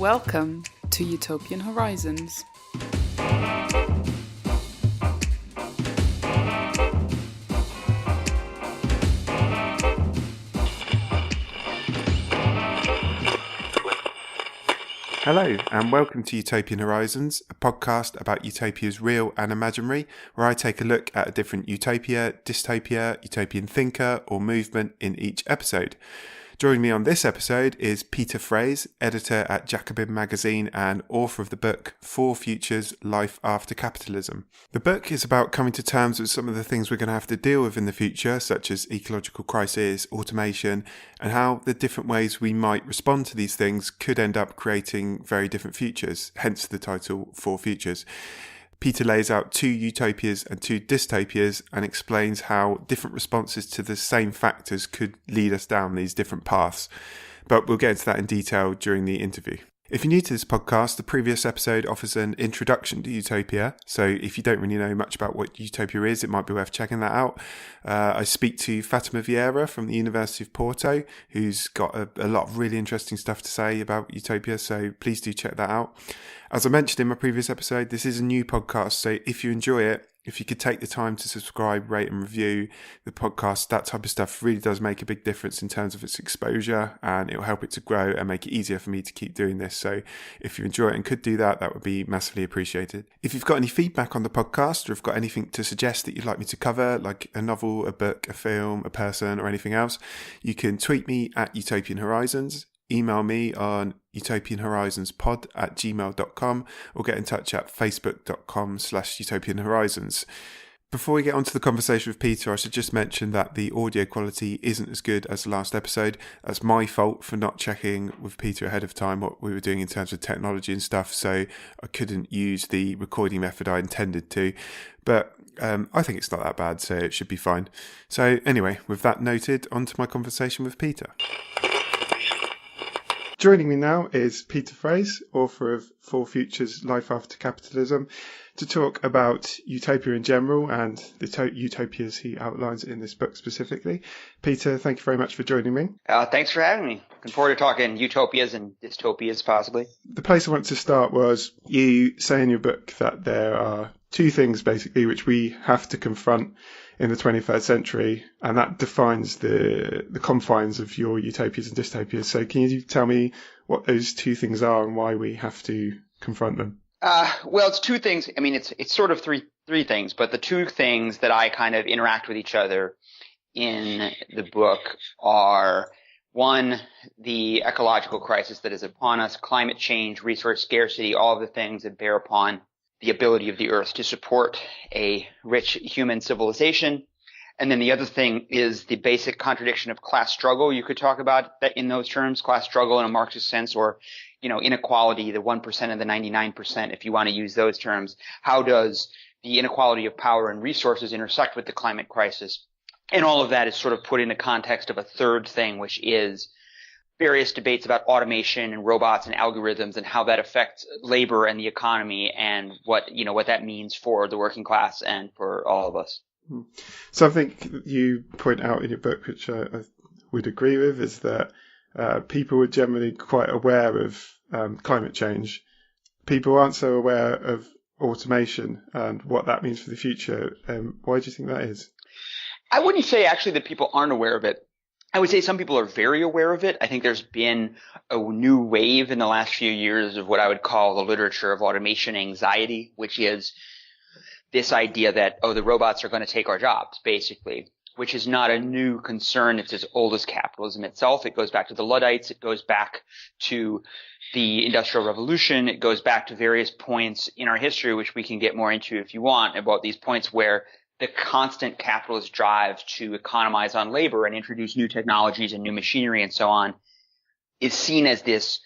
Welcome to Utopian Horizons. Hello and welcome to Utopian Horizons, a podcast about utopias real and imaginary, where I take a look at a different utopia, dystopia, utopian thinker or movement in each episode. Joining me on this episode is Peter Frase, editor at Jacobin magazine and author of the book For Futures, Life After Capitalism. The book is about coming to terms with some of the things we're going to have to deal with in the future, such as ecological crisis, automation, and how the different ways we might respond to these things could end up creating very different futures, hence the title For Futures. Peter lays out two utopias and two dystopias and explains how different responses to the same factors could lead us down these different paths. But we'll get into that in detail during the interview. If you're new to this podcast, the previous episode offers an introduction to utopia. So if you don't really know much about what utopia is, it might be worth checking that out. I speak to Fatima Vieira from the University of Porto, who's got a lot of really interesting stuff to say about utopia. So please do check that out. As I mentioned in my previous episode, this is a new podcast. So if you enjoy it, if you could take the time to subscribe, rate and review the podcast, that type of stuff really does make a big difference in terms of its exposure, and it will help it to grow and make it easier for me to keep doing this. So if you enjoy it and could do that, that would be massively appreciated. If you've got any feedback on the podcast or have got anything to suggest that you'd like me to cover, like a novel, a book, a film, a person or anything else, you can tweet me at Utopian Horizons. Email me on utopianhorizonspod@gmail.com or get in touch at facebook.com/utopianhorizons. Before we get on to the conversation with Peter, I should just mention that the audio quality isn't as good as the last episode. That's my fault for not checking with Peter ahead of time what we were doing in terms of technology and stuff, so I couldn't use the recording method I intended to. But I think it's not that bad, so it should be fine. So anyway, with that noted, on to my conversation with Peter. Joining me now is Peter Frase, author of For Futures, Life After Capitalism, to talk about utopia in general and the utopias he outlines in this book specifically. Peter, thank you very much for joining me. Thanks for having me. Looking forward to talking utopias and dystopias, possibly. The place I want to start was you say in your book that there are two things, basically, which we have to confront in the 21st century, and that defines the confines of your utopias and dystopias. So can you tell me what those two things are and why we have to confront them? Well, it's two things. I mean, it's sort of three things, but the two things that I kind of interact with each other in the book are, one, the ecological crisis that is upon us, climate change, resource scarcity, all of the things that bear upon the ability of the earth to support a rich human civilization. And then the other thing is the basic contradiction of class struggle. You could talk about that in those terms, class struggle in a Marxist sense, or, inequality, the 1% and the 99%, if you want to use those terms. How does the inequality of power and resources intersect with the climate crisis? And all of that is sort of put in the context of a third thing, which is various debates about automation and robots and algorithms and how that affects labor and the economy and what that means for the working class and for all of us. So I think you point out in your book, which I would agree with, is that people are generally quite aware of climate change. People aren't so aware of automation and what that means for the future. Why do you think that is? I wouldn't say actually that people aren't aware of it. I would say some people are very aware of it. I think there's been a new wave in the last few years of what I would call the literature of automation anxiety, which is this idea that, the robots are going to take our jobs, basically, which is not a new concern. It's as old as capitalism itself. It goes back to the Luddites. It goes back to the Industrial Revolution. It goes back to various points in our history, which we can get more into if you want, about these points where the constant capitalist drive to economize on labor and introduce new technologies and new machinery and so on is seen as this,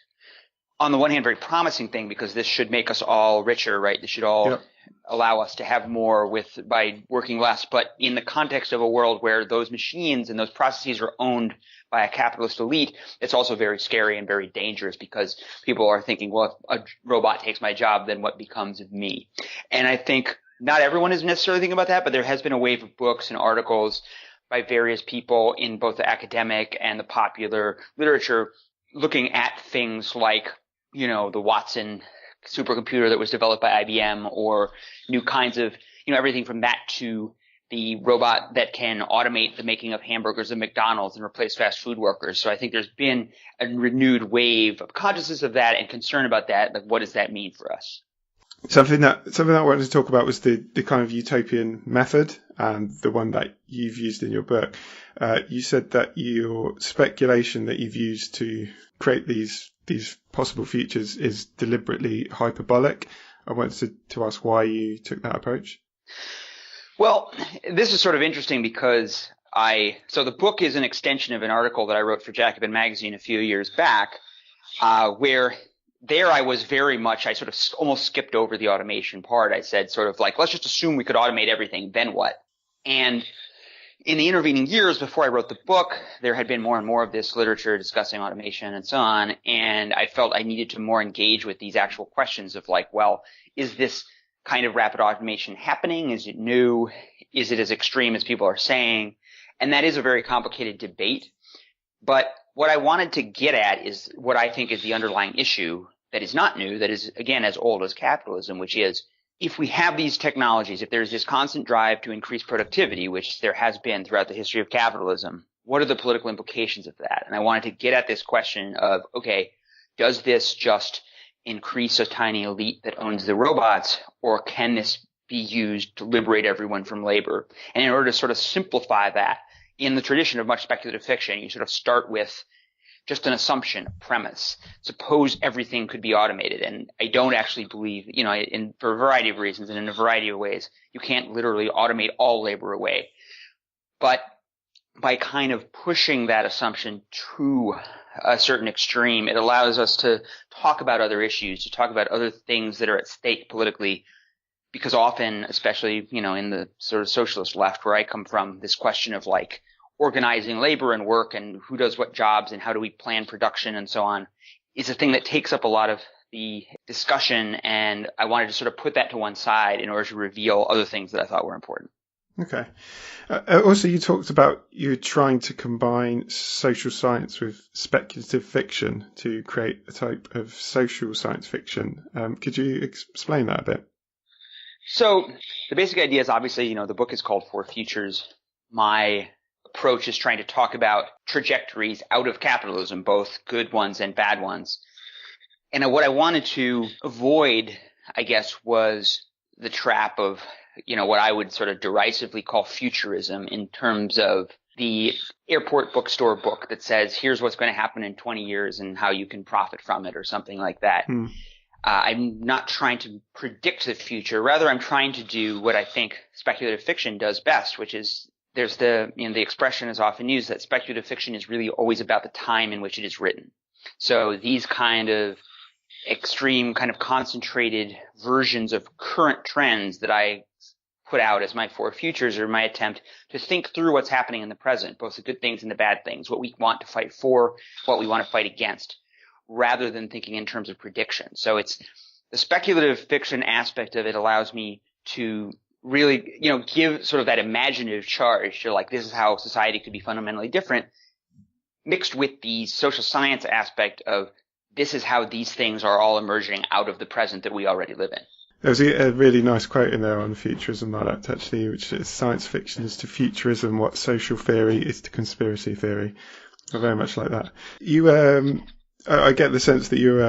on the one hand, very promising thing, because this should make us all richer, right? This should all allow us to have more by working less. But in the context of a world where those machines and those processes are owned by a capitalist elite, it's also very scary and very dangerous, because people are thinking, well, if a robot takes my job, then what becomes of me? And I think not everyone is necessarily thinking about that, but there has been a wave of books and articles by various people in both the academic and the popular literature looking at things like the Watson supercomputer that was developed by IBM, or new kinds of, everything from that to the robot that can automate the making of hamburgers at McDonald's and replace fast food workers. So I think there's been a renewed wave of consciousness of that and concern about that. Like, what does that mean for us? Something that I wanted to talk about was the kind of utopian method, and the one that you've used in your book. You said that your speculation that you've used to create these possible futures is deliberately hyperbolic. I wanted to ask why you took that approach. Well, this is sort of interesting because so the book is an extension of an article that I wrote for Jacobin magazine a few years back, where there I was I sort of almost skipped over the automation part. I said sort of like, let's just assume we could automate everything, then what? And in the intervening years before I wrote the book, there had been more and more of this literature discussing automation and so on, and I felt I needed to more engage with these actual questions of like, well, is this kind of rapid automation happening? Is it new? Is it as extreme as people are saying? And that is a very complicated debate. But what I wanted to get at is what I think is the underlying issue that is not new, that is, again, as old as capitalism, which is, if we have these technologies, if there's this constant drive to increase productivity, which there has been throughout the history of capitalism, what are the political implications of that? And I wanted to get at this question of, okay, does this just increase a tiny elite that owns the robots, or can this be used to liberate everyone from labor? And in order to sort of simplify that, in the tradition of much speculative fiction, you sort of start with just an assumption, a premise. Suppose everything could be automated. And I don't actually believe, for a variety of reasons and in a variety of ways, you can't literally automate all labor away. But by kind of pushing that assumption to a certain extreme, it allows us to talk about other issues, to talk about other things that are at stake politically. Because often, especially, in the sort of socialist left where I come from, this question of like organizing labor and work and who does what jobs and how do we plan production and so on is a thing that takes up a lot of the discussion. And I wanted to sort of put that to one side in order to reveal other things that I thought were important. Okay. Also, you talked about you trying to combine social science with speculative fiction to create a type of social science fiction. Could you explain that a bit? So the basic idea is obviously, the book is called For Futures. My approach is trying to talk about trajectories out of capitalism, both good ones and bad ones. And what I wanted to avoid, I guess, was the trap of, what I would sort of derisively call futurism, in terms of the airport bookstore book that says, here's what's going to happen in 20 years and how you can profit from it, or something like that. I'm not trying to predict the future. Rather, I'm trying to do what I think speculative fiction does best, which is there's the expression is often used that speculative fiction is really always about the time in which it is written. So these kind of extreme, kind of concentrated versions of current trends that I put out as my four futures are my attempt to think through what's happening in the present, both the good things and the bad things, what we want to fight for, what we want to fight against, rather than thinking in terms of prediction. So it's the speculative fiction aspect of it allows me to really, give sort of that imaginative charge to like, this is how society could be fundamentally different, mixed with the social science aspect of this is how these things are all emerging out of the present that we already live in. There's a really nice quote in there on futurism I liked, actually, which is science fiction is to futurism what social theory is to conspiracy theory. I very much like that. I get the sense that you're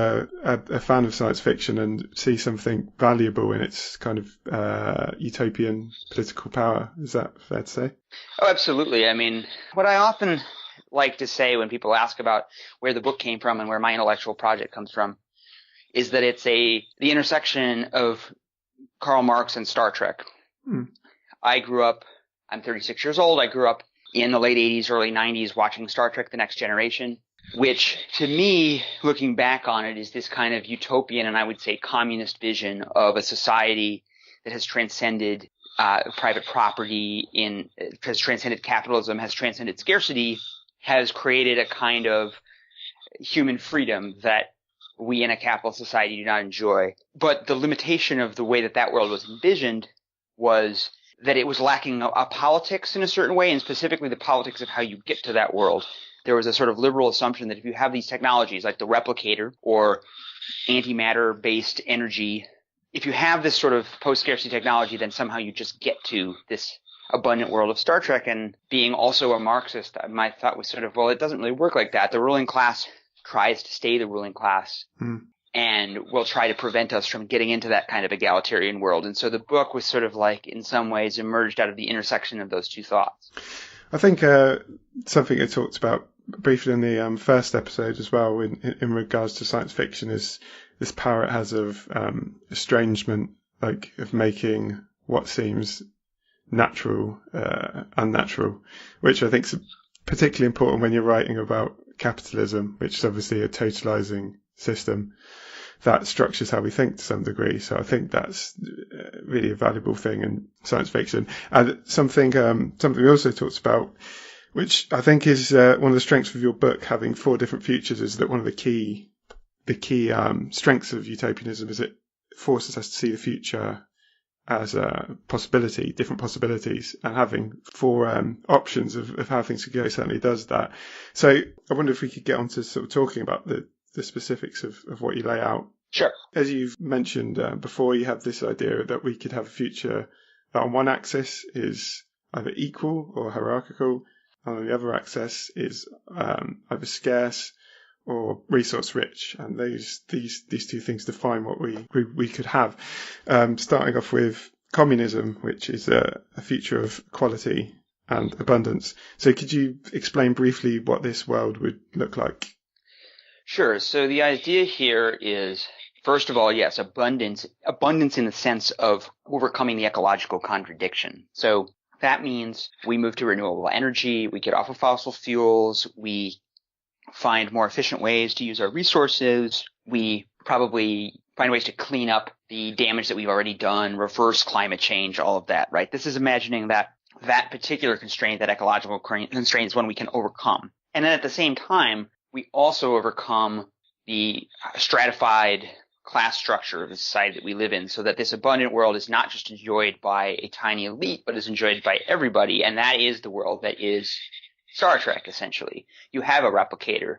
a fan of science fiction and see something valuable in its kind of utopian political power. Is that fair to say? Oh, absolutely. I mean, what I often like to say when people ask about where the book came from and where my intellectual project comes from is that it's the intersection of Karl Marx and Star Trek. I'm 36 years old. I grew up in the late 80s, early 90s watching Star Trek The Next Generation, which to me, looking back on it, is this kind of utopian and I would say communist vision of a society that has transcended private property, has transcended capitalism, has transcended scarcity, has created a kind of human freedom that we in a capitalist society do not enjoy. But the limitation of the way that world was envisioned was that it was lacking a politics in a certain way, and specifically the politics of how you get to that world. There was a sort of liberal assumption that if you have these technologies like the replicator or antimatter based energy. If you have this sort of post-scarcity technology, then somehow you just get to this abundant world of Star Trek. And being also a Marxist, my thought was sort of, well, it doesn't really work like that. The ruling class tries to stay the ruling class and will try to prevent us from getting into that kind of egalitarian world. And so the book was sort of like, in some ways, emerged out of the intersection of those two thoughts. I think something I talked about briefly in the first episode as well in regards to science fiction is this power it has of estrangement, like of making what seems natural unnatural, which I think is particularly important when you're writing about capitalism, which is obviously a totalizing system that structures how we think to some degree. So I think that's really a valuable thing in science fiction. And something we also talked about, which I think is one of the strengths of your book, having 4 different futures, is that one of the key strengths of utopianism is it forces us to see the future as a possibility, different possibilities, and having 4 options of how things could go certainly does that. So I wonder if we could get on to sort of talking about the specifics of what you lay out. Sure. As you've mentioned before, you have this idea that we could have a future that on one axis is either equal or hierarchical, and on the other axis is either scarce or resource rich, and these 2 things define what we could have. Starting off with communism, which is a future of equality and abundance. So could you explain briefly what this world would look like? Sure. So the idea here is, first of all, yes, abundance in the sense of overcoming the ecological contradiction. So that means we move to renewable energy, we get off of fossil fuels, we find more efficient ways to use our resources. We probably find ways to clean up the damage that we've already done, reverse climate change, all of that, right? This is imagining that particular constraint, that ecological constraint, is one we can overcome. And then at the same time, we also overcome the stratified class structure of the society that we live in, so that this abundant world is not just enjoyed by a tiny elite, but is enjoyed by everybody. And that is the world that is Star Trek, essentially. You have a replicator.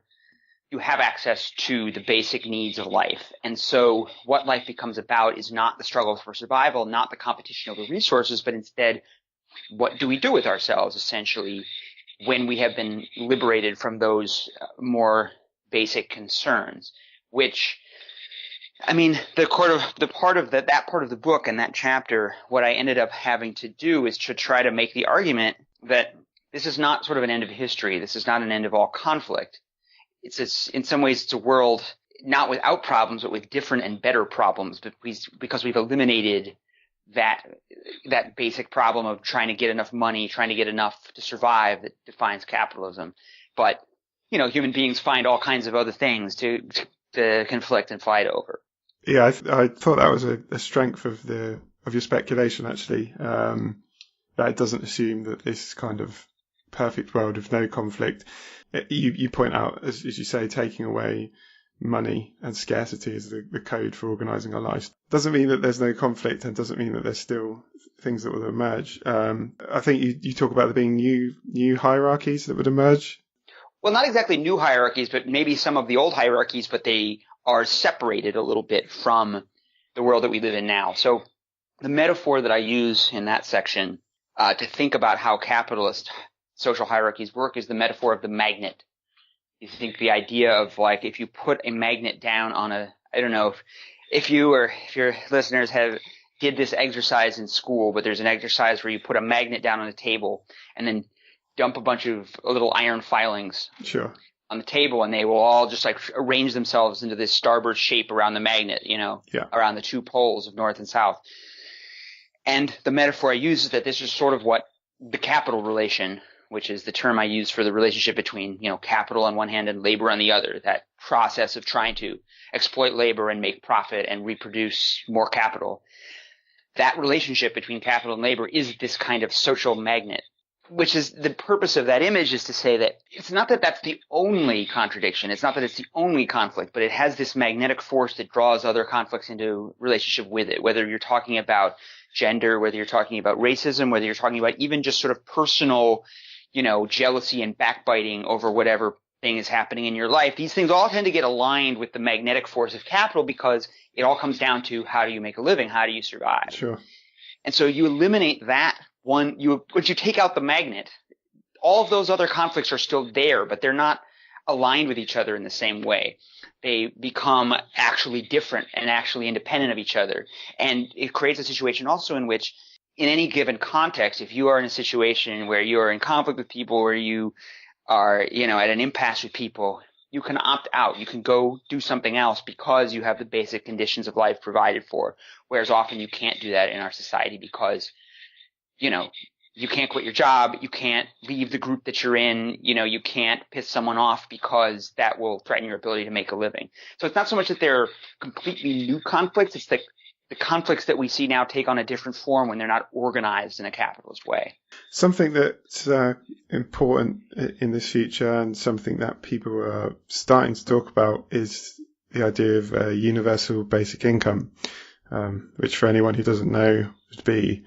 You have access to the basic needs of life. And so what life becomes about is not the struggle for survival, not the competition over resources, but instead, what do we do with ourselves, essentially, when we have been liberated from those more basic concerns? Which, I mean, that part of the book and that chapter, what I ended up having to do is to try to make the argument that this is not sort of an end of history. This is not an end of all conflict. It's in some ways, it's a world not without problems, but with different and better problems, because we've eliminated that basic problem of trying to get enough money, trying to get enough to survive that defines capitalism. But, human beings find all kinds of other things to conflict and fight over. Yeah, I thought that was a strength of your speculation, actually, that it doesn't assume that this kind of perfect world of no conflict. You point out, as you say, taking away money and scarcity is the code for organising our lives. Doesn't mean that there's no conflict, and doesn't mean that there's still things that will emerge. I think you talk about there being new hierarchies that would emerge. Well, not exactly new hierarchies, but maybe some of the old hierarchies, but they are separated a little bit from the world that we live in now. So the metaphor that I use in that section to think about how capitalist social hierarchies work is the metaphor of the magnet. You think the idea of, like, if you put a magnet down on I don't know if you or if your listeners did this exercise in school, but there's an exercise where you put a magnet down on a table and then dump a bunch of little iron filings on the table, and they will all just like arrange themselves into this starboard shape around the magnet, around the 2 poles of north and south. And the metaphor I use is that this is sort of what the capital relation, which is the term I use for the relationship between, capital on one hand and labor on the other, that process of trying to exploit labor and make profit and reproduce more capital. That relationship between capital and labor is this kind of social magnet, which is the purpose of that image, is to say that it's not that that's the only contradiction. It's not that it's the only conflict, but it has this magnetic force that draws other conflicts into relationship with it, whether you're talking about gender, whether you're talking about racism, whether you're talking about even just sort of personal, jealousy and backbiting over whatever thing is happening in your life, these things all tend to get aligned with the magnetic force of capital because it all comes down to how do you make a living? How do you survive? Sure. And so you eliminate that one, once you take out the magnet, all of those other conflicts are still there, but they're not aligned with each other in the same way. They become actually different and actually independent of each other. And it creates a situation also in which, in any given context, if you are in a situation where you are in conflict with people, where you are, at an impasse with people, you can opt out. You can go do something else because you have the basic conditions of life provided for. Whereas often you can't do that in our society because, you can't quit your job. You can't leave the group that you're in. You can't piss someone off because that will threaten your ability to make a living. So it's not so much that they're completely new conflicts. It's the conflicts that we see now take on a different form when they're not organized in a capitalist way. Something that's important in this future and something that people are starting to talk about is the idea of a universal basic income, which for anyone who doesn't know would be,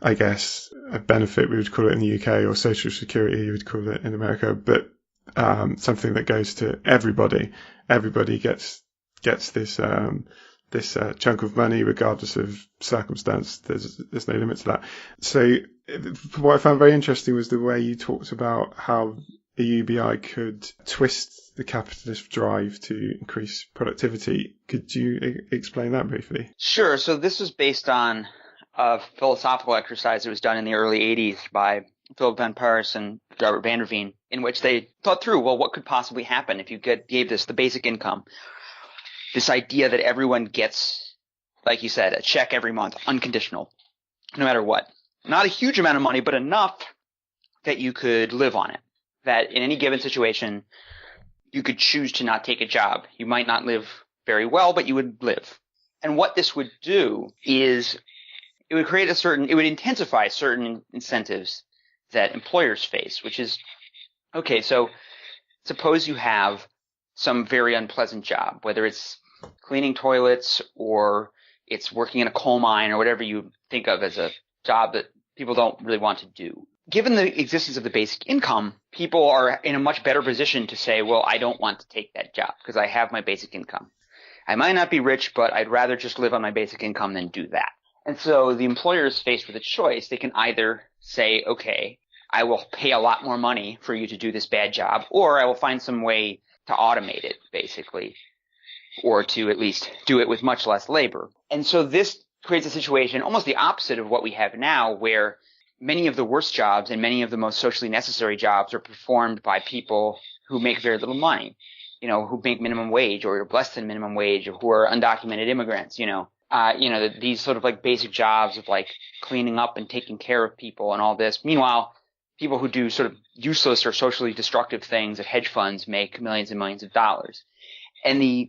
I guess, a benefit, we would call it in the UK, or social security, you would call it in America, but something that goes to everybody. Everybody gets this chunk of money regardless of circumstance. There's no limit to that. So what I found very interesting was the way you talked about how a UBI could twist the capitalist drive to increase productivity. Could you explain that briefly? Sure. So this was based on a philosophical exercise that was done in the early 80s by Philip van Parijs and Robert van der Veen, in which they thought through, well, what could possibly happen if you gave this the basic income? This idea that everyone gets, like you said, a check every month, unconditional, no matter what. Not a huge amount of money, but enough that you could live on it. That in any given situation, you could choose to not take a job. You might not live very well, but you would live. And what this would do is it would intensify certain incentives that employers face, which is, okay, so suppose you have some very unpleasant job, whether it's cleaning toilets or it's working in a coal mine or whatever you think of as a job that people don't really want to do. Given the existence of the basic income, people are in a much better position to say, well, I don't want to take that job because I have my basic income. I might not be rich, but I'd rather just live on my basic income than do that. And so the employer is faced with a choice. They can either say, okay, I will pay a lot more money for you to do this bad job, or I will find some way to automate it, basically, or to at least do it with much less labor. And so this creates a situation almost the opposite of what we have now, where many of the worst jobs and many of the most socially necessary jobs are performed by people who make very little money, who make minimum wage or less than minimum wage, or who are undocumented immigrants, these sort of like basic jobs of like cleaning up and taking care of people and all this. Meanwhile, people who do sort of useless or socially destructive things at hedge funds make millions and millions of dollars. And the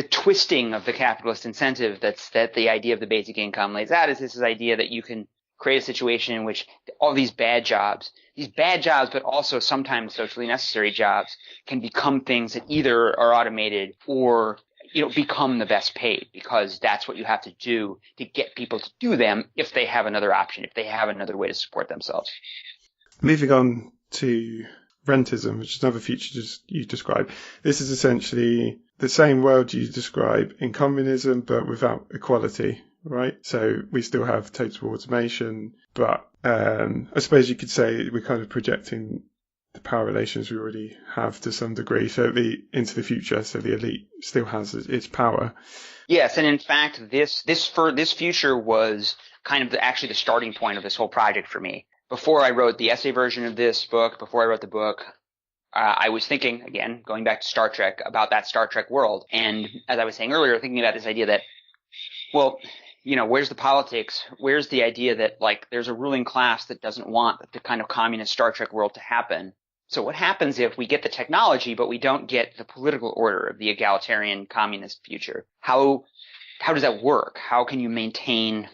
twisting of the capitalist incentive that the idea of the basic income lays out is this idea that you can create a situation in which all these bad jobs, but also sometimes socially necessary jobs, can become things that either are automated or become the best paid, because that's what you have to do to get people to do them if they have another option, if they have another way to support themselves. Moving on to rentism, which is another feature you describe. This is essentially the same world you describe in communism, but without equality, right? So we still have total automation, but I suppose you could say we're kind of projecting the power relations we already have to some degree, so into the future, so the elite still has its power. Yes, and in fact, this future was kind of actually the starting point of this whole project for me. Before I wrote the essay version of this book, before I wrote the book, I was thinking, again, going back to Star Trek, about that Star Trek world. And as I was saying earlier, thinking about this idea that, well, where's the politics? Where's the idea that, like, there's a ruling class that doesn't want the kind of communist Star Trek world to happen? So what happens if we get the technology, but we don't get the political order of the egalitarian communist future? How does that work? How can you maintain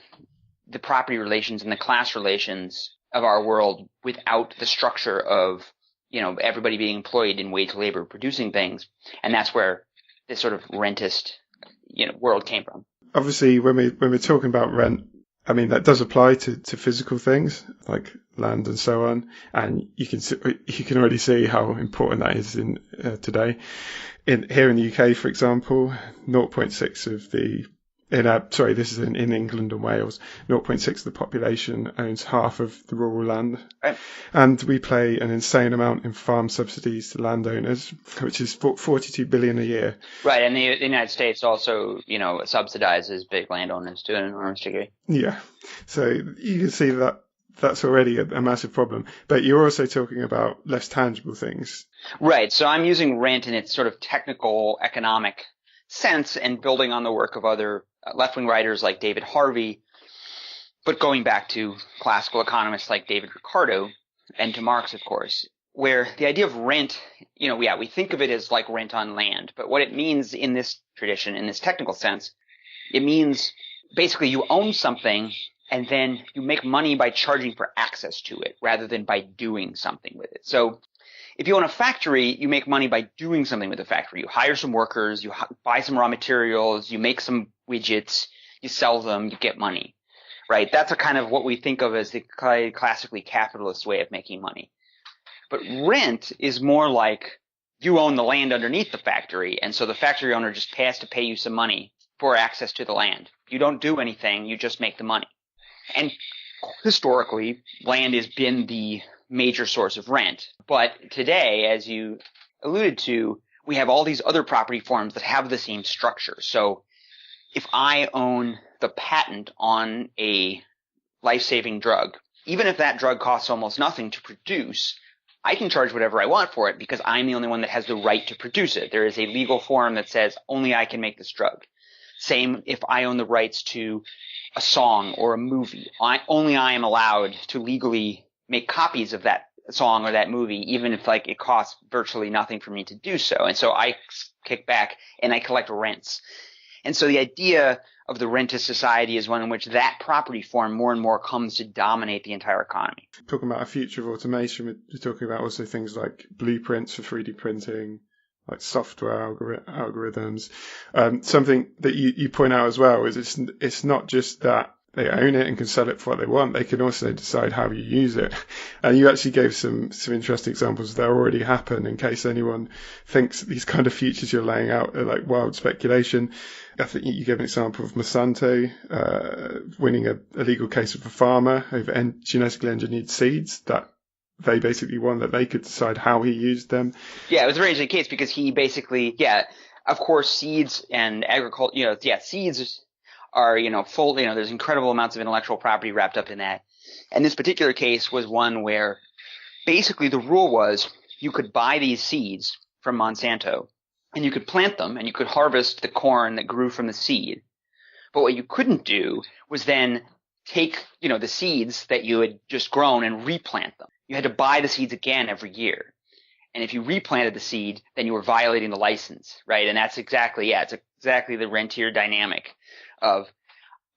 the property relations and the class relations of our world without the structure of, everybody being employed in wage labor producing things? And that's where this sort of rentist, world came from. Obviously, when we're talking about rent, I mean, that does apply to physical things like land and so on. And you can already see how important that is in today. Here in the UK, for example, 0.6 of the this is in England and Wales. 0.6 of the population owns half of the rural land. Right. And we pay an insane amount in farm subsidies to landowners, which is 42 billion a year. Right, and the United States also, subsidizes big landowners to an enormous degree. Yeah, so you can see that that's already a massive problem. But you're also talking about less tangible things. Right, so I'm using rent in its sort of technical economic sense and building on the work of other left-wing writers like David Harvey, but going back to classical economists like David Ricardo and to Marx, of course, where the idea of rent, we think of it as like rent on land, but what it means in this tradition, in this technical sense, it means basically you own something and then you make money by charging for access to it rather than by doing something with it. So if you own a factory, you make money by doing something with the factory. You hire some workers, you buy some raw materials, you make some widgets, you sell them, you get money, right? That's a kind of what we think of as the classically capitalist way of making money. But rent is more like you own the land underneath the factory, and so the factory owner just has to pay you some money for access to the land. You don't do anything, you just make the money. And historically, land has been the major source of rent. But today, as you alluded to, we have all these other property forms that have the same structure. So if I own the patent on a life-saving drug, even if that drug costs almost nothing to produce, I can charge whatever I want for it because I'm the only one that has the right to produce it. There is a legal form that says only I can make this drug. Same if I own the rights to a song or a movie. Only I am allowed to legally make copies of that song or that movie, even if it costs virtually nothing for me to do so. And so I kick back and I collect rents. And so the idea of the rentist society is one in which that property form more and more comes to dominate the entire economy. Talking about a future of automation, we're talking about also things like blueprints for 3D printing, like software algorithms. Something that you point out as well is it's not just that they own it and can sell it for what they want. They can also decide how you use it. And you actually gave some interesting examples that already happen in case anyone thinks these kind of futures you're laying out are like wild speculation. I think you gave an example of Monsanto winning a legal case of a farmer over genetically engineered seeds that they basically won, that they could decide how he used them. Yeah, it was a very interesting case because he basically, of course, seeds and agriculture, seeds are, full, there's incredible amounts of intellectual property wrapped up in that. And this particular case was one where basically the rule was you could buy these seeds from Monsanto and you could plant them and you could harvest the corn that grew from the seed. But what you couldn't do was then take, the seeds that you had just grown and replant them. You had to buy the seeds again every year. And if you replanted the seed, then you were violating the license, right? And that's exactly the rentier dynamic of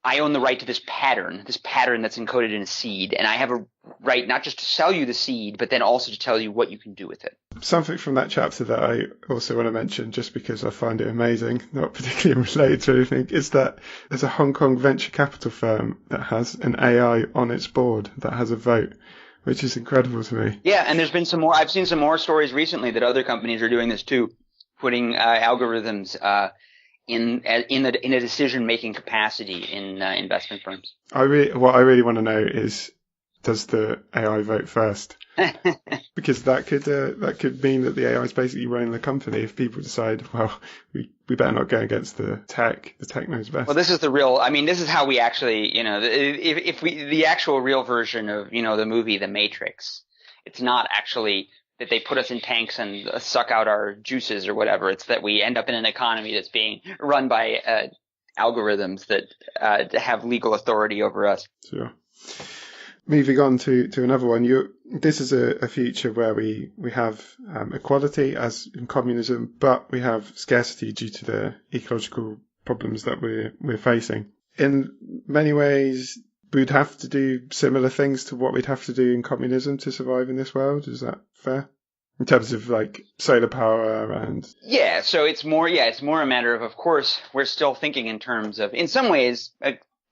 I own the right to this pattern that's encoded in a seed, and I have a right not just to sell you the seed, but then also to tell you what you can do with it. Something from that chapter that I also want to mention, just because I find it amazing, not particularly related to anything, is that there's a Hong Kong venture capital firm that has an AI on its board that has a vote, which is incredible to me. Yeah, and there's been some more. I've seen some more stories recently that other companies are doing this too, putting algorithms in a decision-making capacity in investment firms. What I really want to know is, does the AI vote first? Because that could mean that the AI is basically running the company. If people decide, well, we better not go against the tech knows best. Well, this is this is how we actually, the actual real version of, the movie The Matrix, it's not actually that they put us in tanks and suck out our juices or whatever. It's that we end up in an economy that's being run by algorithms that have legal authority over us. Sure. Moving on to another one, this is a future where we have equality as in communism, but we have scarcity due to the ecological problems that we're facing. In many ways, we'd have to do similar things to what we'd have to do in communism to survive in this world. Is that fair? In terms of solar power and... Yeah, so it's more a matter of course, we're still thinking in terms of, in some ways,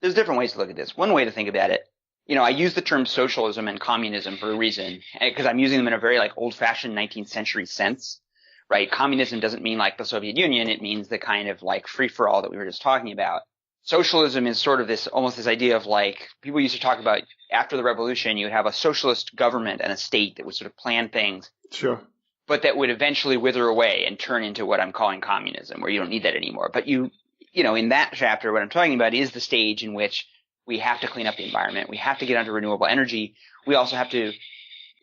there's different ways to look at this. One way to think about it, I use the term socialism and communism for a reason, because I'm using them in a very like old-fashioned 19th century sense, right? Communism doesn't mean like the Soviet Union. It means the kind of like free-for-all that we were just talking about. Socialism is sort of almost this idea of like, people used to talk about after the revolution, you would have a socialist government and a state that would sort of plan things. Sure. But that would eventually wither away and turn into what I'm calling communism, where you don't need that anymore. But in that chapter, what I'm talking about is the stage in which we have to clean up the environment. We have to get onto renewable energy. We also have to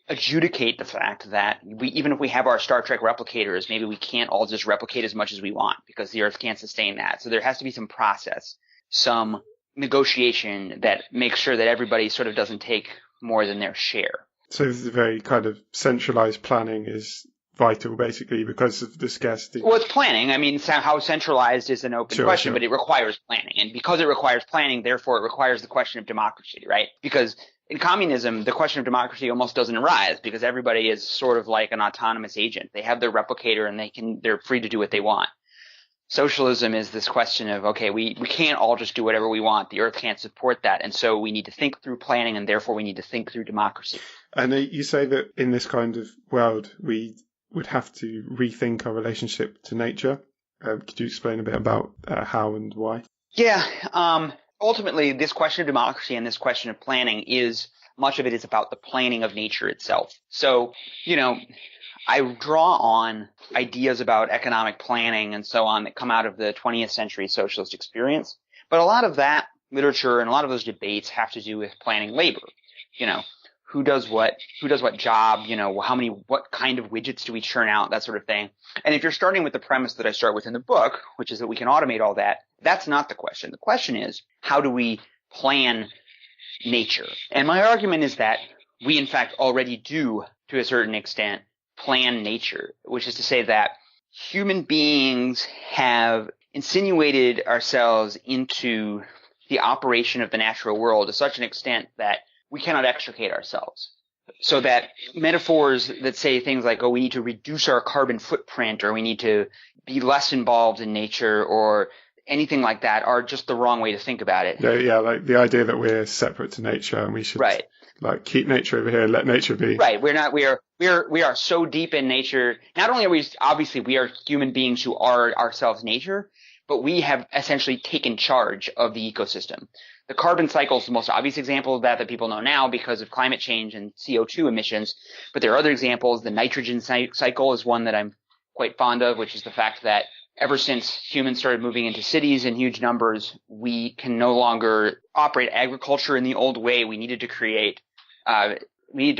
adjudicate the fact that even if we have our Star Trek replicators, maybe we can't all just replicate as much as we want because the Earth can't sustain that. So there has to be some process, some negotiation that makes sure that everybody sort of doesn't take more than their share. So the very kind of centralized planning is vital, basically, because of the scarcity. Well, it's planning. I mean, how centralized is an open question, but it requires planning. And because it requires planning, therefore it requires the question of democracy, right? Because in communism, the question of democracy almost doesn't arise because everybody is sort of like an autonomous agent. They have their replicator and they're free to do what they want. Socialism is this question of, okay, we can't all just do whatever we want. The Earth can't support that. And so we need to think through planning, and therefore we need to think through democracy. And you say that in this kind of world, we would have to rethink our relationship to nature. Could you explain a bit about how and why? Yeah. Ultimately, this question of democracy and this question of planning much of it is about the planning of nature itself. So, I draw on ideas about economic planning and so on that come out of the 20th century socialist experience. But a lot of that literature and a lot of those debates have to do with planning labor. Who does what job, what kind of widgets do we churn out, that sort of thing. And if you're starting with the premise that I start with in the book, which is that we can automate all that, that's not the question. The question is, how do we plan nature? And my argument is that we in fact already do, to a certain extent, plan nature, which is to say that human beings have insinuated ourselves into the operation of the natural world to such an extent that we cannot extricate ourselves. So that metaphors that say things like, we need to reduce our carbon footprint, or we need to be less involved in nature, or anything like that are just the wrong way to think about it. Yeah, like the idea that we're separate to nature and we should like keep nature over here, let nature be. Right. We are so deep in nature. Not only are we are human beings who are ourselves nature, but we have essentially taken charge of the ecosystem. The carbon cycle is the most obvious example of that people know now because of climate change and CO2 emissions. But there are other examples. The nitrogen cycle is one that I'm quite fond of, which is the fact that ever since humans started moving into cities in huge numbers, we can no longer operate agriculture in the old way. We needed to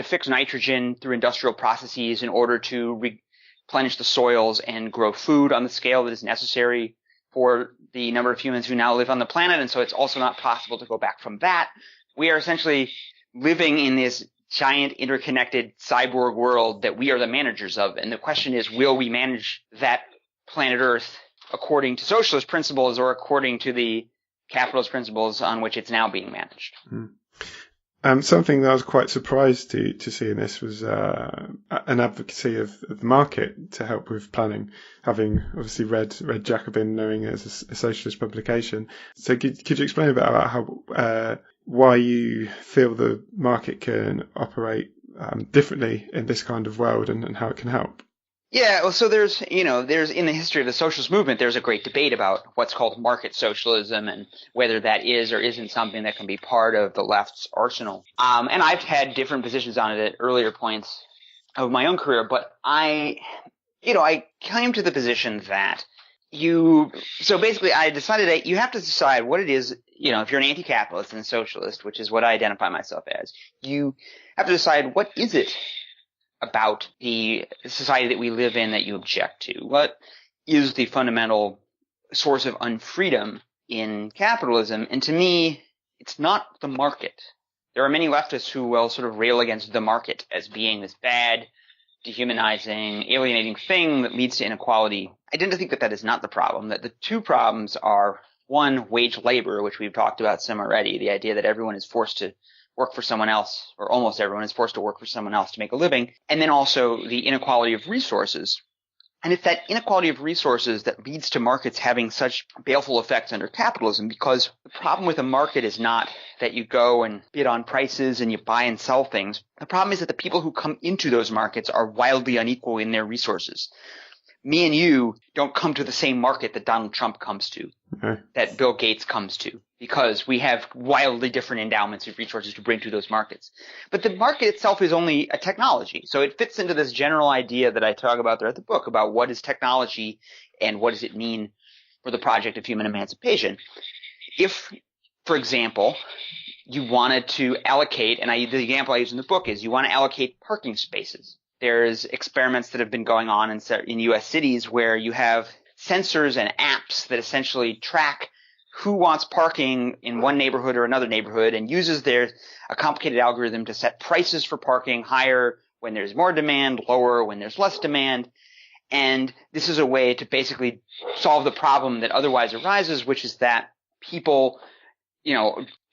fix nitrogen through industrial processes in order to replenish the soils and grow food on the scale that is necessary for the number of humans who now live on the planet. And so it's also not possible to go back from that. We are essentially living in this giant interconnected cyborg world that we are the managers of. And the question is, will we manage that planet Earth according to socialist principles or according to the capitalist principles on which it's now being managed? Something that I was quite surprised to see in this was an advocacy of the market to help with planning, having obviously read Jacobin, knowing it as a socialist publication. So could you explain a bit about how why you feel the market can operate differently in this kind of world and how it can help? Yeah, well, so there's in the history of the socialist movement, there's a great debate about what's called market socialism and whether that is or isn't something that can be part of the left's arsenal. And I've had different positions on it at earlier points of my own career, but I came to the position that so basically I decided that you have to decide what it is, if you're an anti-capitalist and a socialist, which is what I identify myself as, you have to decide what is it about the society that we live in that you object to? What is the fundamental source of unfreedom in capitalism? And to me, it's not the market. There are many leftists who will sort of rail against the market as being this bad, dehumanizing, alienating thing that leads to inequality. I tend to think that that is not the problem, that the two problems are, one, wage labor, which we've talked about some already, the idea that everyone is forced to work for someone else, or almost everyone is forced to work for someone else to make a living, and then also the inequality of resources, And it's that inequality of resources that leads to markets having such baleful effects under capitalism, because the problem with a market is not that you go and bid on prices and you buy and sell things. The problem is that the people who come into those markets are wildly unequal in their resources. Me and you don't come to the same market that Donald Trump comes to, that Bill Gates comes to, because we have wildly different endowments of resources to bring to those markets. But the market itself is only a technology. So it fits into this general idea that I talk about throughout the book about what is technology and what does it mean for the project of human emancipation. If, for example, you wanted to allocate, and the example I use in the book is you want to allocate parking spaces. There's experiments that have been going on in U.S. cities where you have sensors and apps that essentially track who wants parking in one neighborhood or another neighborhood and uses a complicated algorithm to set prices for parking higher when there's more demand, lower when there's less demand. And this is a way to basically solve the problem that otherwise arises, which is that people,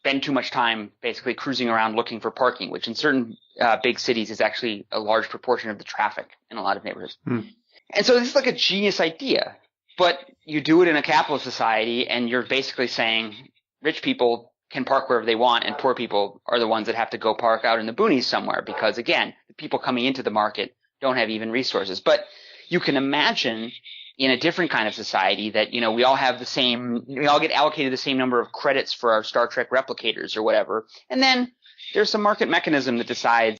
spend too much time basically cruising around looking for parking, which in certain big cities is actually a large proportion of the traffic in a lot of neighborhoods. And so this is like a genius idea, but you do it in a capitalist society and you're basically saying rich people can park wherever they want and poor people are the ones that have to go park out in the boonies somewhere because, again, the people coming into the market don't have even resources. But you can imagine in a different kind of society that, we all get allocated the same number of credits for our Star Trek replicators or whatever. And then there's some market mechanism that decides,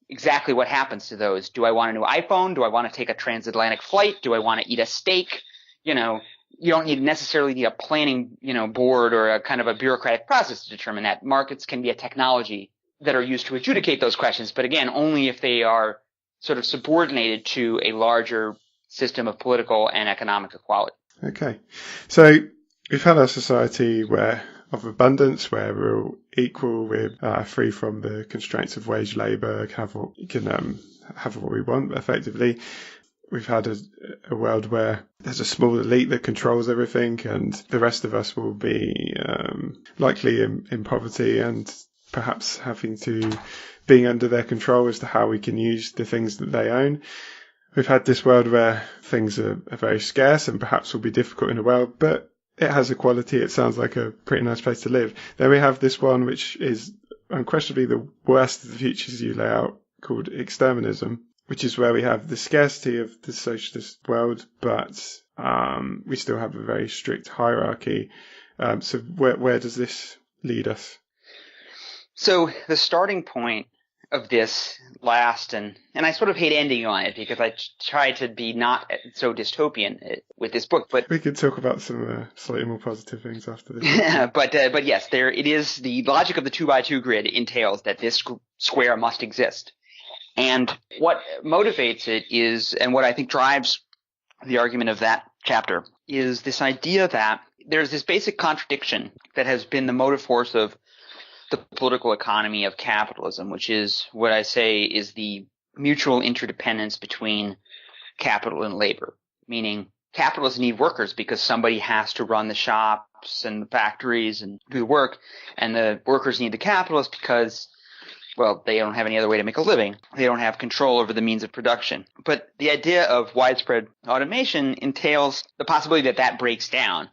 exactly what happens to those. Do I want a new iPhone? Do I want to take a transatlantic flight? Do I want to eat a steak? You don't necessarily need a planning, board or a kind of a bureaucratic process to determine that. Markets can be a technology that are used to adjudicate those questions. But again, only if they are sort of subordinated to a larger system of political and economic equality. Okay. So we've had a society of abundance where we're all equal, we're free from the constraints of wage labour, have what we want effectively. We've had a world where there's a small elite that controls everything and the rest of us will be likely in poverty and perhaps being under their control as to how we can use the things that they own. We've had this world where things are very scarce and perhaps will be difficult in a world, but it has equality. It sounds like a pretty nice place to live. Then we have this one, which is unquestionably the worst of the futures you lay out, called exterminism, which is where we have the scarcity of the socialist world, but we still have a very strict hierarchy. So where does this lead us? So the starting point of this and I sort of hate ending on it because I try to be not so dystopian with this book, but we could talk about some slightly more positive things after this. But yes, it is the logic of the 2x2 grid entails that this square must exist. And what motivates it is, and what I think drives the argument of that chapter, is this idea that there's this basic contradiction that has been the motive force of the political economy of capitalism, which is what I say is the mutual interdependence between capital and labor, meaning capitalists need workers because somebody has to run the shops and the factories and do the work, and the workers need the capitalists because, well, they don't have any other way to make a living. They don't have control over the means of production. But the idea of widespread automation entails the possibility that breaks down,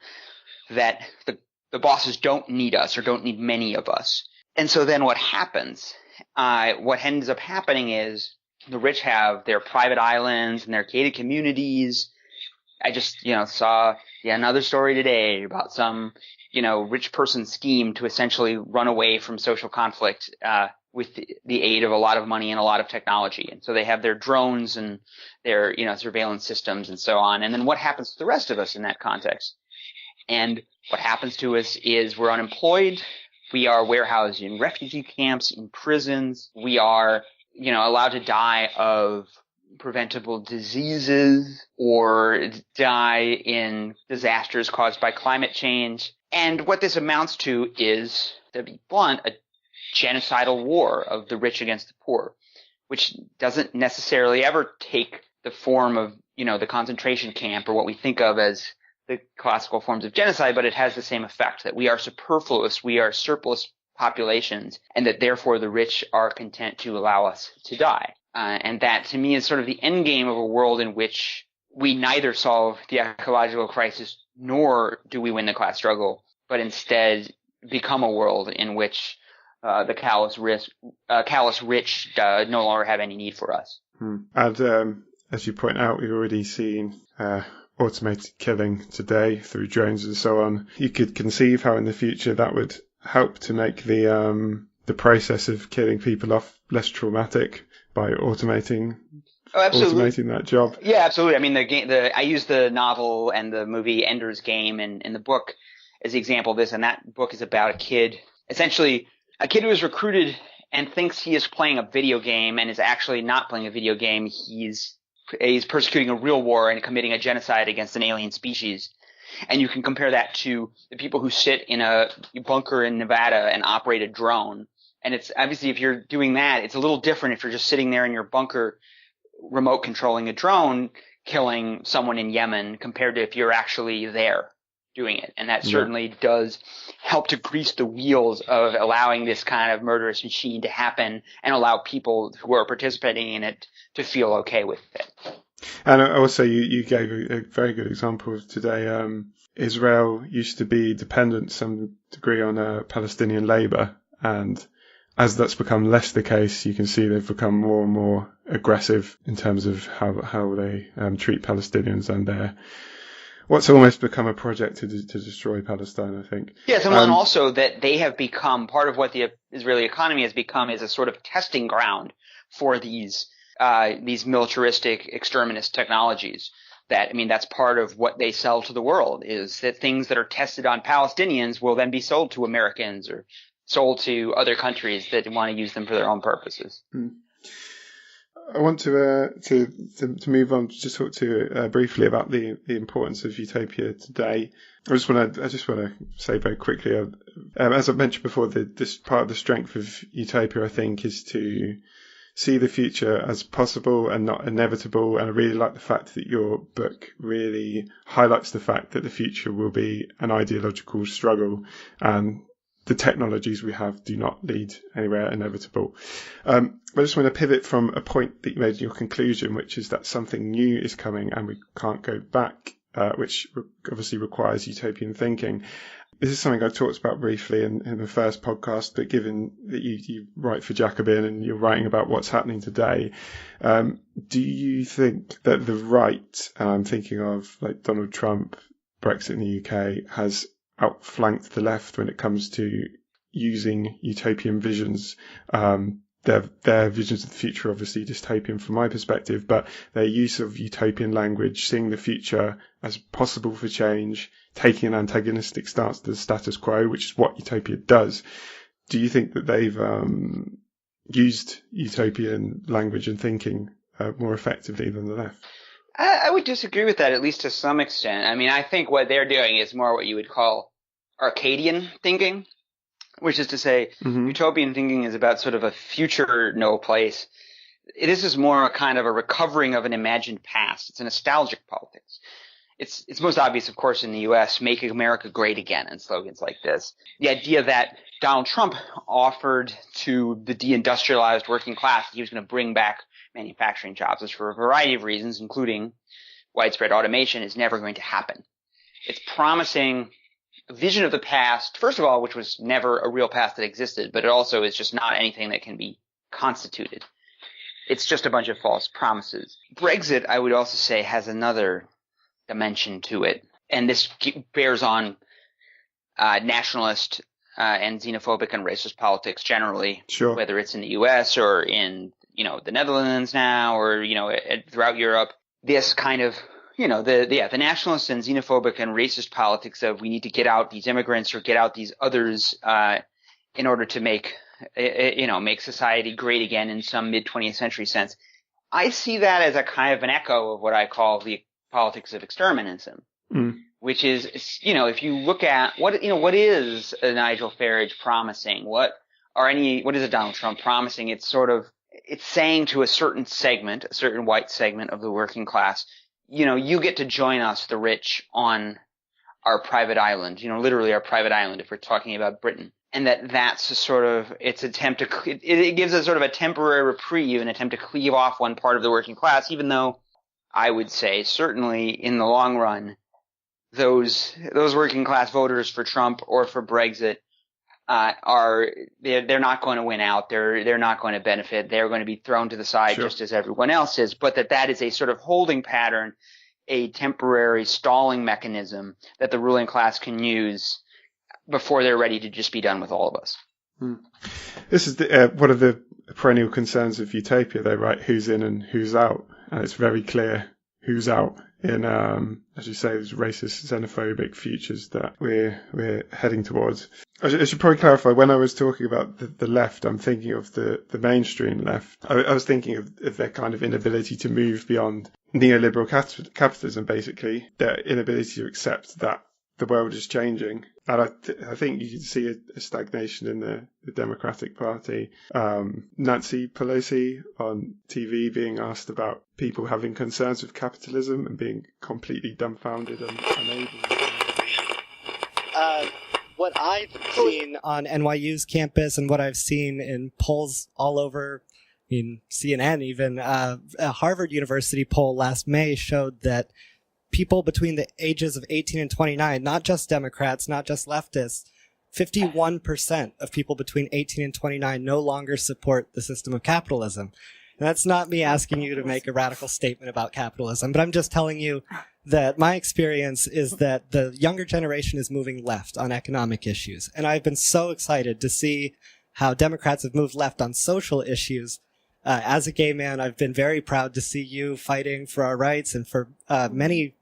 that the bosses don't need us or don't need many of us. And so then what happens? What ends up happening is the rich have their private islands and their gated communities. I just, saw another story today about some, rich person scheme to essentially run away from social conflict with the aid of a lot of money and a lot of technology. And so they have their drones and their, surveillance systems and so on. And then what happens to the rest of us in that context? And what happens to us is we're unemployed. We are warehoused in refugee camps, in prisons. We are, allowed to die of preventable diseases or die in disasters caused by climate change. And what this amounts to is, to be blunt, a genocidal war of the rich against the poor, which doesn't necessarily ever take the form of, the concentration camp or what we think of as the classical forms of genocide, but it has the same effect, that we are superfluous, we are surplus populations, and that therefore the rich are content to allow us to die. And that, to me, is sort of the end game of a world in which we neither solve the ecological crisis nor do we win the class struggle, but instead become a world in which the callous rich no longer have any need for us. And as you point out, we've already seen automated killing today through drones and so on. You could conceive how in the future that would help to make the process of killing people off less traumatic by automating that job. Yeah, absolutely. I mean, I use the novel and the movie Ender's Game in the book as the example of this, and that book is about a kid who is recruited and thinks he is playing a video game and is actually not playing a video game. He's persecuting a real war and committing a genocide against an alien species. And you can compare that to the people who sit in a bunker in Nevada and operate a drone. And it's obviously, if you're doing that, it's a little different if you're just sitting there in your bunker remote controlling a drone killing someone in Yemen compared to if you're actually there doing it. And that certainly does help to grease the wheels of allowing this kind of murderous machine to happen and allow people who are participating in it to feel okay with it. And also you gave a very good example of today. Israel used to be dependent to some degree on Palestinian labor, and as that's become less the case, you can see they've become more and more aggressive in terms of how they treat Palestinians, and what's almost become a project to destroy Palestine, I think. Yes, and also that they have become part of what the Israeli economy has become is a sort of testing ground for these militaristic exterminist technologies. That's part of what they sell to the world, is that things that are tested on Palestinians will then be sold to Americans or sold to other countries that want to use them for their own purposes. I want to move on to just talk to briefly about the importance of utopia today. I just want to say very quickly, as I mentioned before, this part of the strength of utopia, I think, is to see the future as possible and not inevitable. And I really like the fact that your book really highlights the fact that the future will be an ideological struggle, and the technologies we have do not lead anywhere inevitable. I just want to pivot from a point that you made in your conclusion, which is that something new is coming and we can't go back, which obviously requires utopian thinking. This is something I talked about briefly in the first podcast, but given that you write for Jacobin and you're writing about what's happening today, do you think that the right, and I'm thinking of like Donald Trump, Brexit in the UK, has outflanked the left when it comes to using utopian visions? Their visions of the future are obviously dystopian from my perspective, but their use of utopian language, seeing the future as possible for change, taking an antagonistic stance to the status quo, which is what utopia does. Do you think that they've used utopian language and thinking more effectively than the left? I would disagree with that, at least to some extent. I mean, I think what they're doing is more what you would call Arcadian thinking, which is to say, utopian thinking is about sort of a future no place. This is more a kind of a recovering of an imagined past. It's a nostalgic politics. It's most obvious, of course, in the U.S., make America great again, and slogans like this. The idea that Donald Trump offered to the deindustrialized working class that he was going to bring back manufacturing jobs, which for a variety of reasons, including widespread automation, is never going to happen. It's promising a vision of the past, first of all, which was never a real past that existed, but it also is just not anything that can be constituted. It's just a bunch of false promises. Brexit, I would also say, has another dimension to it, and this bears on nationalist and xenophobic and racist politics generally, sure, whether it's in the U.S. or in the Netherlands now, or throughout Europe. This kind of the nationalist and xenophobic and racist politics of we need to get out these immigrants or get out these others in order to make society great again in some mid-20th century sense. I see that as a kind of an echo of what I call the politics of exterminism, which is, if you look at what is a Nigel Farage promising, what is a Donald Trump promising? It's saying to a certain white segment of the working class, you get to join us, the rich, on our private island, literally our private island if we're talking about Britain. And that's a sort of its attempt to it gives a sort of a temporary reprieve, an attempt to cleave off one part of the working class, even though I would say, certainly in the long run, those working class voters for Trump or for Brexit they're not going to win out. They're not going to benefit. They're going to be thrown to the side just as everyone else is. But that is a sort of holding pattern, a temporary stalling mechanism that the ruling class can use before they're ready to just be done with all of us. This is one of the perennial concerns of utopia, though, right? Who's in and who's out, and it's very clear who's out in, as you say, those racist, xenophobic futures that we're heading towards. I should probably clarify, when I was talking about the left, I'm thinking of the mainstream left. I was thinking of their kind of inability to move beyond neoliberal capitalism, basically, their inability to accept that the world is changing. And I think you can see a stagnation in the Democratic Party. Nancy Pelosi on TV being asked about people having concerns with capitalism and being completely dumbfounded and unable. What I've seen on NYU's campus and what I've seen in polls all over, in CNN even, a Harvard University poll last May showed that people between the ages of 18 and 29, not just Democrats, not just leftists, 51% of people between 18 and 29 no longer support the system of capitalism. And that's not me asking you to make a radical statement about capitalism, but I'm just telling you that my experience is that the younger generation is moving left on economic issues. And I've been so excited to see how Democrats have moved left on social issues. As a gay man, I've been very proud to see you fighting for our rights and for many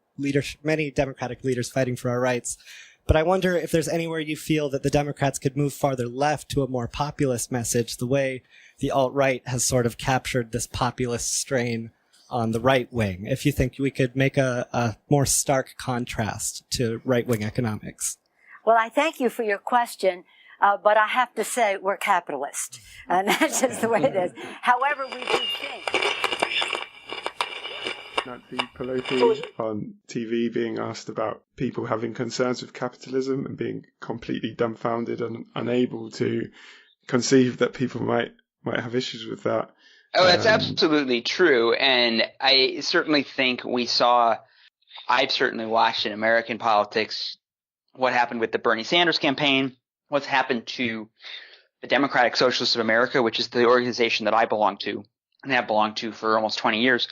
Democratic leaders fighting for our rights. But I wonder if there's anywhere you feel that the Democrats could move farther left to a more populist message, the way the alt-right has sort of captured this populist strain on the right wing. If you think we could make a more stark contrast to right-wing economics. Well, I thank you for your question, but I have to say we're capitalist. And that's just the way it is. However, we do think. Nancy Pelosi on TV being asked about people having concerns with capitalism and being completely dumbfounded and unable to conceive that people might have issues with that. Oh, that's absolutely true. And I certainly think I've certainly watched in American politics what happened with the Bernie Sanders campaign, what's happened to the Democratic Socialists of America, which is the organization that I belong to and have belonged to for almost 20 years,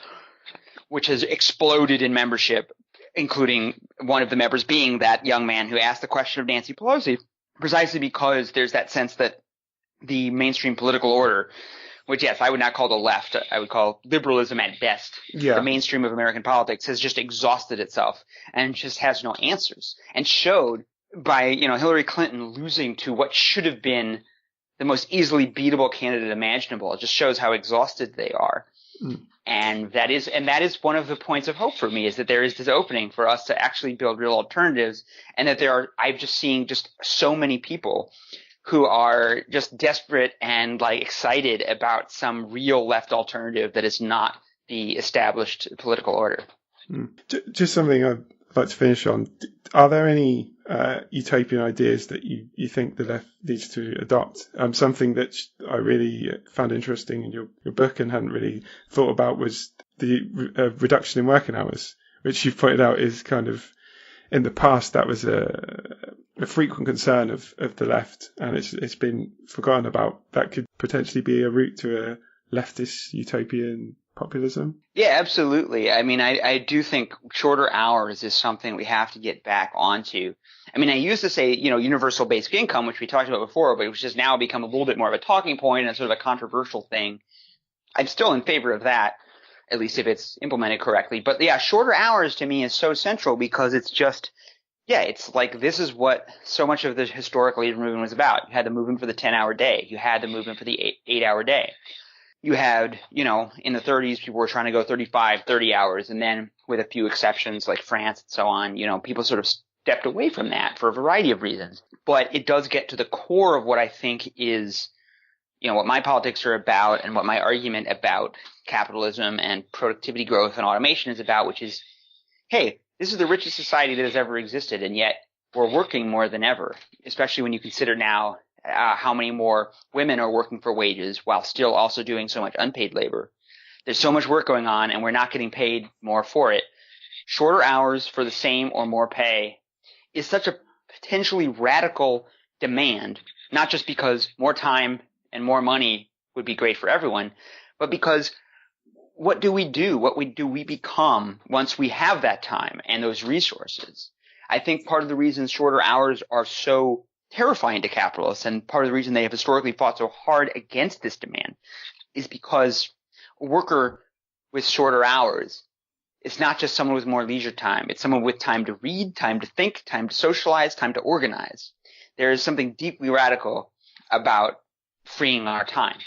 which has exploded in membership, including one of the members being that young man who asked the question of Nancy Pelosi, precisely because there's that sense that the mainstream political order, which, yes, I would not call the left, I would call liberalism at best, the mainstream of American politics has just exhausted itself and just has no answers, and showed by, Hillary Clinton losing to what should have been the most easily beatable candidate imaginable. It just shows how exhausted they are. And that is one of the points of hope for me, is that there is this opening for us to actually build real alternatives, and that I'm just seeing just so many people who are just desperate and excited about some real left alternative that is not the established political order. Just something I'd like to finish on. Are there any utopian ideas that you think the left needs to adopt? Something that I really found interesting in your book and hadn't really thought about was the reduction in working hours, which you've pointed out is kind of, in the past, that was a frequent concern of the left, and it's been forgotten about. That could potentially be a route to a leftist utopian populism. Yeah, absolutely. I mean, I do think shorter hours is something we have to get back onto. I mean, I used to say, universal basic income, which we talked about before, but which has now become a little bit more of a talking point and sort of a controversial thing. I'm still in favor of that, at least if it's implemented correctly. But yeah, shorter hours to me is so central, because it's just, it's this is what so much of the historic labor movement was about. You had the movement for the 10-hour day. You had the movement for the 8-hour day. You had, in the 30s, people were trying to go 35, 30 hours. And then with a few exceptions like France and so on, people sort of stepped away from that for a variety of reasons. But it does get to the core of what I think is, what my politics are about and what my argument about capitalism and productivity growth and automation is about, which is, hey, this is the richest society that has ever existed, and yet we're working more than ever, especially when you consider now how many more women are working for wages while still also doing so much unpaid labor. there's so much work going on and we're not getting paid more for it. Shorter hours for the same or more pay is such a potentially radical demand, not just because more time and more money would be great for everyone, but because what do we do? What do we become once we have that time and those resources? I think part of the reason shorter hours are so terrifying to capitalists, and part of the reason they have historically fought so hard against this demand, is because a worker with shorter hours is not just someone with more leisure time. It's someone with time to read, time to think, time to socialize, time to organize. There is something deeply radical about freeing our time.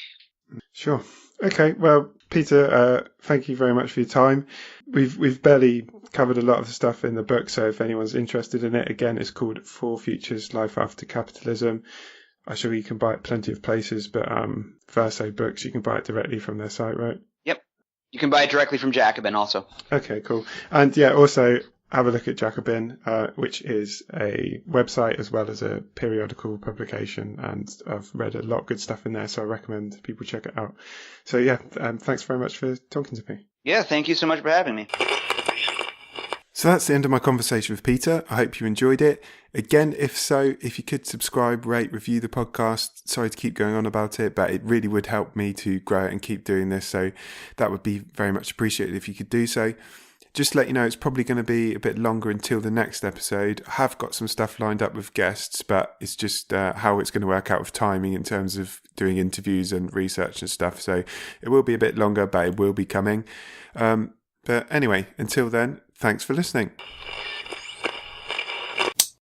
Sure. Okay. Well, Peter, thank you very much for your time. We've barely covered a lot of the stuff in the book, so if anyone's interested in it, again, it's called Four Futures: Life After Capitalism. I'm sure you can buy it plenty of places, but Verso Books, you can buy it directly from their site, right? Yep. You can buy it directly from Jacobin also. Okay, cool. And yeah, also have a look at Jacobin, which is a website as well as a periodical publication, and I've read a lot of good stuff in there, so I recommend people check it out. So yeah, thanks very much for talking to me. Yeah, thank you so much for having me. So that's the end of my conversation with Peter. I hope you enjoyed it. Again, if so, if you could subscribe, rate, review the podcast. Sorry to keep going on about it, but it really would help me to grow it and keep doing this. So that would be very much appreciated if you could do so. Just to let you know, it's probably going to be a bit longer until the next episode. I have got some stuff lined up with guests, but it's just how it's going to work out with timing in terms of doing interviews and research and stuff. So it will be a bit longer, but it will be coming. But anyway, until then, thanks for listening.